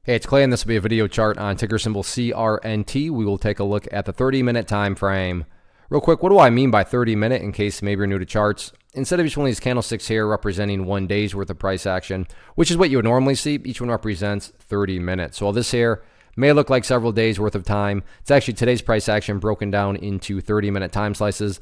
Hey, it's Clay, and this will be a video chart on ticker symbol CRNT. We will take a look at the 30-minute time frame. Real quick, what do I mean by 30-minute in case maybe you're new to charts? Instead of each one of these candlesticks here representing 1 day's worth of price action, which is what you would normally see, each one represents 30 minutes. So while this here may look like several days worth of time, it's actually today's price action broken down into 30-minute time slices.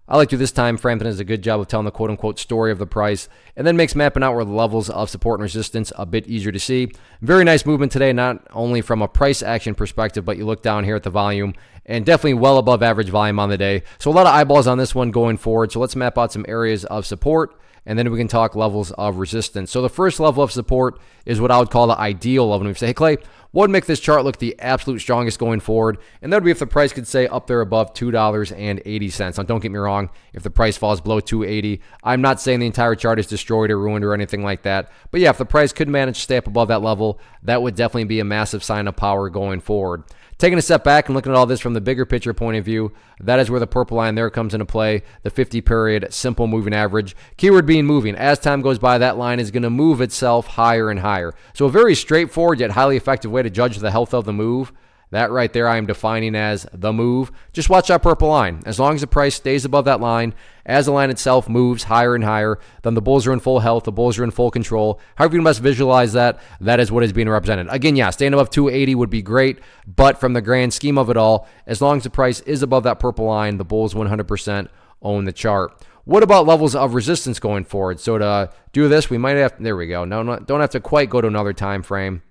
I like to do this time frame that does a good job of telling the quote-unquote story of the price and then makes mapping out where the levels of support and resistance a bit easier to see. Very nice movement today, not only from a price action perspective, but you look down here at the volume and definitely well above average volume on the day. So a lot of eyeballs on this one going forward. So let's map out some areas of support and then we can talk levels of resistance. So the first level of support is what I would call the ideal level. And we say, hey, Clay, what would make this chart look the absolute strongest going forward? And that would be if the price could say up there above $2.80. Now, don't get me wrong. If the price falls below $2.80, I'm not saying the entire chart is destroyed or ruined or anything like that. But yeah, if the price could manage to stay up above that level, that would definitely be a massive sign of power going forward. Taking a step back and looking at all this from the bigger picture point of view, that is where the purple line there comes into play, the 50-period simple moving average. Keyword being moving. As time goes by, that line is going to move itself higher and higher. So a very straightforward yet highly effective way to judge the health of the move. That right there I am defining as the move. Just watch that purple line. As long as the price stays above that line, as the line itself moves higher and higher, then the bulls are in full health, the bulls are in full control. However you must visualize that, that is what is being represented. Again, yeah, staying above 280 would be great, but from the grand scheme of it all, as long as the price is above that purple line, the bulls 100% own the chart. What about levels of resistance going forward? So to do this, we might have, there we go. No, don't have to quite go to another time frame.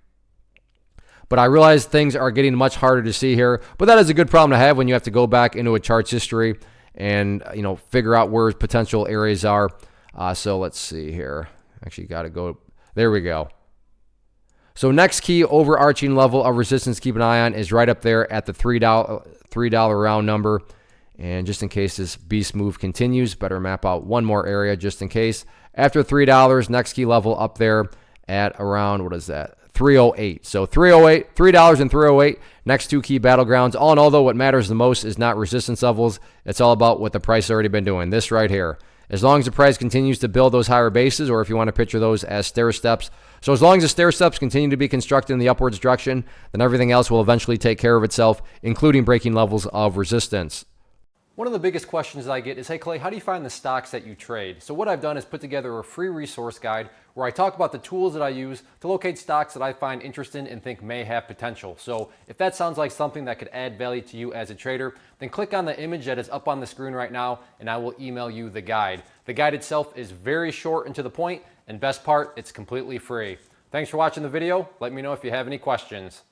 But I realize things are getting much harder to see here. But that is a good problem to have when you have to go back into a chart's history and figure out where potential areas are. So let's see here. Actually, got to go. There we go. So next key overarching level of resistance to keep an eye on is right up there at the $3 round number. And just in case this beast move continues, better map out one more area just in case. After $3, next key level up there at around, what is that? 308. So 308, $3 and 308, next two key battlegrounds. All in all, though, what matters the most is not resistance levels. It's all about what the price has already been doing. This right here. As long as the price continues to build those higher bases, or if you want to picture those as stair steps. So as long as the stair steps continue to be constructed in the upwards direction, then everything else will eventually take care of itself, including breaking levels of resistance. One of the biggest questions I get is, hey Clay, how do you find the stocks that you trade? So what I've done is put together a free resource guide where I talk about the tools that I use to locate stocks that I find interesting and think may have potential. So if that sounds like something that could add value to you as a trader, then click on the image that is up on the screen right now and I will email you the guide. The guide itself is very short and to the point, and best part, it's completely free. Thanks for watching the video. Let me know if you have any questions.